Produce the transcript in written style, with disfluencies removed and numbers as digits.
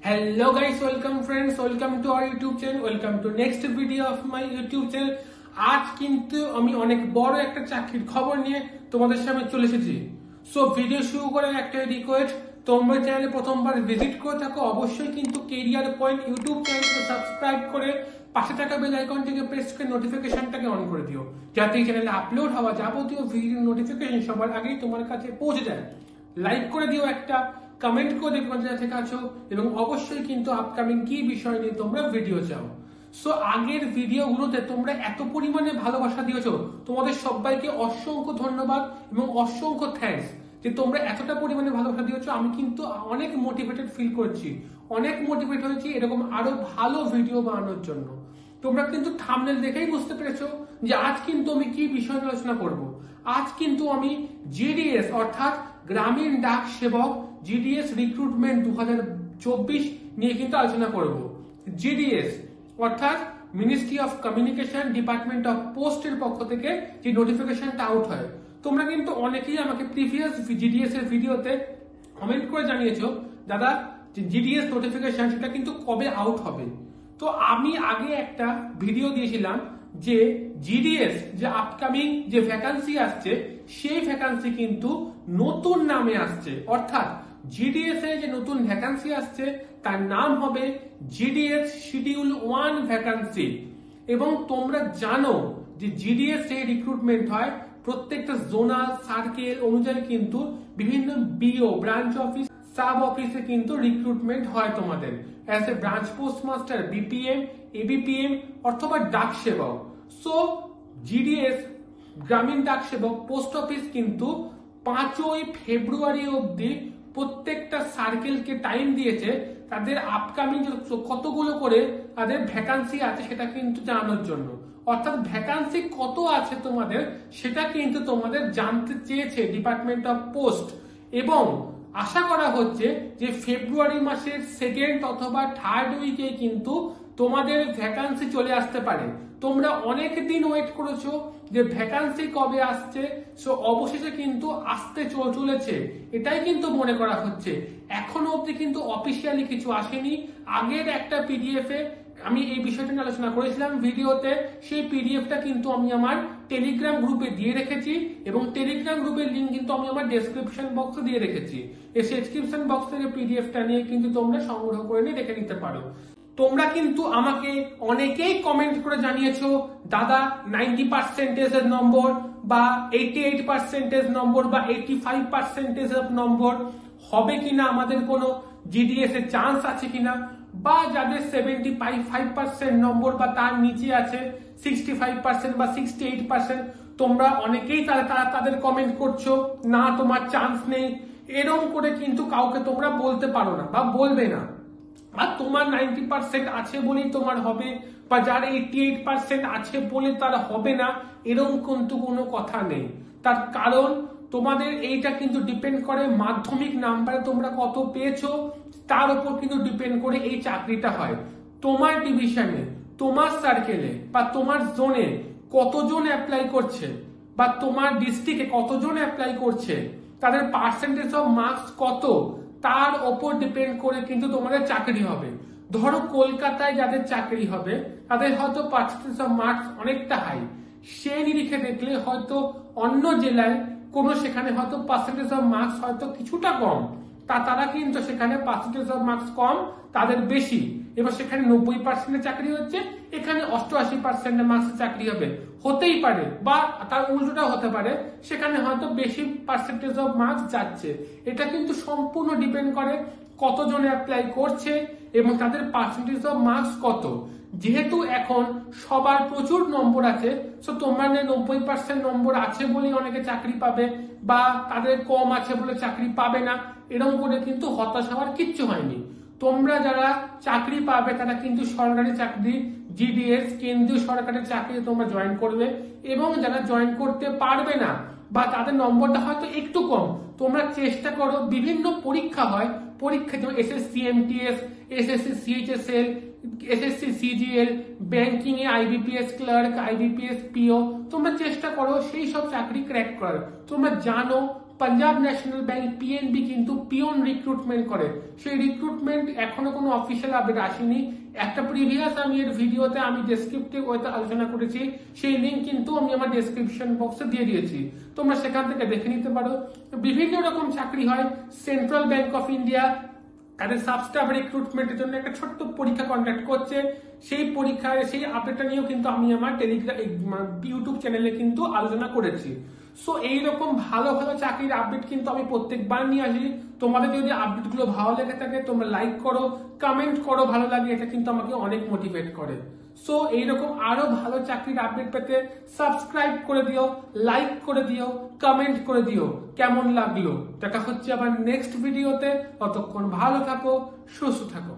Hello guys, welcome friends, welcome to our YouTube channel, welcome to next video of my YouTube channel। আজ কিন্তু আমি অনেক বড় একটা চাকরির খবর নিয়ে তোমাদের সামনে চলে এসেছি। সো ভিডিও শুরু করার একটা রিকোয়েস্ট, তোমরা চ্যানেলে প্রথমবার ভিজিট করে থাকো অবশ্যই কিন্তু কেরিয়ার পয়েন্ট ইউটিউব চ্যানেলকে সাবস্ক্রাইব করে পাশে থাকা বেল আইকনটিকে প্রেস করে নোটিফিকেশনটাকে অন করে দিও, যাতে এই চ্যানেলে আপলোড হওয়া যাবতীয় ভিডিও নোটিফিকেশন সবার আগেই তোমার কাছে পৌঁছে যায়। লাইক করে দিও, একটা কমেন্ট করে দেখো কোথা থেকে আছো, এবং অবশ্যই কিন্তু আপকামিং কি বিষয় নিয়ে তোমরা ভিডিও চাও। সো আগের ভিডিওগুলোতে তোমরা এত পরিমাণে ভালোবাসা দিয়েছো, তোমাদের সবাইকে অসংখ্য ধন্যবাদ এবং অসংখ্য থ্যাঙ্কস যে তোমরা এতটা পরিমাণে ভালোবাসা দিয়েছো। আমি কিন্তু অনেক মোটিভেটেড ফিল করছি, অনেক মোটিভেট হয়েছি এরকম আরো ভালো ভিডিও বানানোর জন্য। তোমরা কিন্তু থাম্বনেল দেখেই বুঝতে পেরেছো যে আজ কিন্তু আমি কি বিষয় নিয়ে আলোচনা করব। আজ কিন্তু আমি জিডিএস অর্থাৎ গ্রামীণ ডাক সেবক জিডিএস রিক্রুটমেন্ট 2024 নিয়ে কিন্তু আলোচনা করব। জিডিএস অর্থাৎ ministry of communication department of post এর পক্ষ থেকে যে নোটিফিকেশনটা আউট হয়, তোমরা কিন্তু অনেকেই আমাকে প্রিভিয়াস জিডিএস এর ভিডিওতে কমেন্ট করে জানিয়েছো দাদা যে জিডিএস নোটিফিকেশন সেটা কিন্তু কবে আউট হবে। তো আমি আগে একটা ভিডিও দিয়েছিলাম যে জিডিএস যে আপকামিং যে ভ্যাকান্সি আসছে সেই ভ্যাকান্সি কিন্তু নতুন নামে আসছে, অর্থাৎ জিডিএস এর যে নতুন ভ্যাকান্সি আসছে তার নাম হবে জিডিএস শিডিউল 1 ভ্যাকান্সি। এবং তোমরা জানো যে জিডিএস এর রিক্রুটমেন্ট হয় প্রত্যেকটা জোনাল সার্কেল অনুযায়ী, কিন্তু বিভিন্ন বিও ব্রাঞ্চ অফিস সাব অফিসে কিন্তু রিক্রুটমেন্ট হয় তোমাদের as a branch postmaster, BPM, ABPM অথবা ডাক সেবক। সো জিডিএস গ্রামীণ ডাক সেবক পোস্ট অফিস কিন্তু 5ই ফেব্রুয়ারি অবধি প্রত্যেকটা সার্কেলকে টাইম দিয়েছে তাদের আপকামিং কতগুলো করে তাদের ভ্যাকান্সি আছে সেটা কিন্তু জানানোর জন্য। অর্থাৎ ভ্যাকান্সি কত আছে তোমাদের সেটা কিন্তু তোমাদের জানতে চেয়েছে ডিপার্টমেন্ট অফ পোস্ট, এবং আশা করা হচ্ছে যে ফেব্রুয়ারি মাসের 2nd অথবা 3rd উইকে কিন্তু তোমাদের ভ্যাকান্সি চলে আসতে পারে। তোমরা অনেক দিন ওয়েট করেছো যে ভ্যাকান্সি কবে আসছে, সো অবশেষে কিন্তু আসতে চলেছে এটাই কিন্তু মনে করা হচ্ছে। এখনো অবধি কিন্তু অফিসিয়ালি কিছু আসেনি। আগের একটা পিডিএফ এ আমি এই বিষয়টা নিয়ে আলোচনা করেছিলাম ভিডিওতে, সেই পিডিএফটা কিন্তু আমি আমার টেলিগ্রাম গ্রুপে দিয়ে রেখেছি, এবং টেলিগ্রাম গ্রুপের লিংক কিন্তু আমি আমার ডেসক্রিপশন বক্সে দিয়ে রেখেছি। এই ডেসক্রিপশন বক্স থেকে পিডিএফটা নিয়ে কিন্তু তোমরা সংগ্রহ করে নিয়ে দেখে নিতে পারো। তোমরা কিন্তু আমাকে অনেকেই কমেন্ট করে জানিয়েছো দাদা 90% নম্বর বা 88% নম্বর বা 85% নম্বর হবে কিনা, আমাদের কোনো জিডিএস এর চান্স আছে কিনা, বা যাদের 75% নম্বর বা তার নিচে আছে 65% বা 68%, তোমরা অনেকেই তাদের কমেন্ট করছো না তোমার চান্স নেই। এরকম করে কিন্তু কাউকে তোমরা বলতে পারো না বা বলবে না, আর তোমার 90% আছে বলেই তোমার হবে, বা যার 88% আছে বলে তার হবে না, এরকম কিন্তু কোনো কথা নেই। তার কারণ তোমাদের এইটা কিন্তু ডিপেন্ড করে মাধ্যমিক নাম্বারে তোমরা কত পেয়েছো তার উপর কিন্তু ডিপেন্ড করে এই চাকরিটা হয়। তোমার ডিভিশনে, তোমার সার্কেলে বা তোমার জোনে কতজন অ্যাপ্লাই করছে, বা তোমার ডিস্ট্রিক্টে কতজন অ্যাপ্লাই করছে, তাদের পার্সেন্টেজ অফ মার্কস কত, তার ওপর ডিপেন্ড করে কিন্তু তোমাদের চাকরি হবে। ধরো কলকাতায় যাদের চাকরি হবে তাদের হয়তো পার্সেন্টেজ অফ মার্কস অনেকটা হাই, সেই নিরিখে দেখলে হয়তো অন্য জেলায় কোনো সেখানে হয়তো পার্সেন্টেজ অফ মার্কস হয়তো কিছুটা কম, তারা কিন্তু সেখানে পার্সেন্টেজ অফ মার্কস কম তাদের বেশি, এবার সেখানে 90% চাকরি হচ্ছে, এখানে 88% মার্কস চাকরি হবে, হতেই পারে। বা তার উল্টোটাও হতে পারে, সেখানে হয়তো বেশি পার্সেন্টেজ অফ মার্কস যাচ্ছে। এটা কিন্তু সম্পূর্ণ ডিপেন্ড করে কতজন অ্যাপ্লাই করছে এবং তাদের পার্সেন্টেজ অফ মার্কস কত। যেহেতু এখন সবার প্রচুর নম্বর আছে, সো তোমার 90% নম্বর আছে বলেই অনেকে চাকরি পাবে, বা তাদের কম আছে বলে চাকরি পাবে না, এরকম করে কিন্তু হতাশ হওয়ার কিচ্ছু হয়নি। তোমরা যারা চাকরি পাবে তারা কিন্তু সরকারি চাকরি জিডিএস কেন্দ্রীয় সরকারের চাকরি তোমরা জয়েন করবে, এবং যারা জয়েন করতে পারবে না বা তাদের নম্বরটা হয়তো একটু কম, তোমরা চেষ্টা করো, বিভিন্ন পরীক্ষা হয়, পরীক্ষা যেমন SSC MTS, SSC CHSL, SSC CGL, banking এ আইবিপিএস ক্লার্ক, আইবিপিএস পিও, তোমরা চেষ্টা করো সেই সব চাকরি ক্র্যাক করার। তোমরা জানো পাঞ্জাব ন্যাশনাল ব্যাংক পিএনবি কিন্তু পিওন রিক্রুটমেন্ট করে। সেই রিক্রুটমেন্ট এখনো কোনো অফিসিয়াল আপডেট আসেনি। একটা প্রিভিয়াস আমি এর ভিডিওতে আমি ডেসক্রিপটিভ ওয়েতে আলোচনা করেছি, সেই লিঙ্ক কিন্তু আমি আমার ডেসক্রিপশন বক্সে দিয়ে দিয়েছি, তোমরা সেখান থেকে দেখে নিতে পারো। বিভিন্ন রকম চাকরি হয়। সেন্ট্রাল ব্যাংক অফ ইন্ডিয়া তাদের সাবস্টাফ রিক্রুটমেন্টের জন্য একটা ছোট্ট পরীক্ষা কন্ডাক্ট করছে। সেই পরীক্ষায় সেই আপডেটটা নিয়েও কিন্তু আমি আমার টেলিগ্রাম ইউটিউব চ্যানেলে কিন্তু আলোচনা করেছি। সো এইরকম ভালো ভালো চাকরির আপডেট কিন্তু আমি প্রত্যেকবার নিয়ে আসি। তোমাদের যদি আপডেট গুলো ভালো লেগে থাকে তোমরা লাইক করো, কমেন্ট করো, ভালো লাগে, এটা কিন্তু আমাকে অনেক মোটিভেট করে। সো এইরকম আরো ভালো চাকরির আপডেট পেতে সাবস্ক্রাইব করে দিও, লাইক করে দিও, কমেন্ট করে দিও কেমন লাগলো। দেখা হচ্ছে আবার নেক্সট ভিডিওতে। ততক্ষণ ভালো থাকো, সুস্থ থাকো।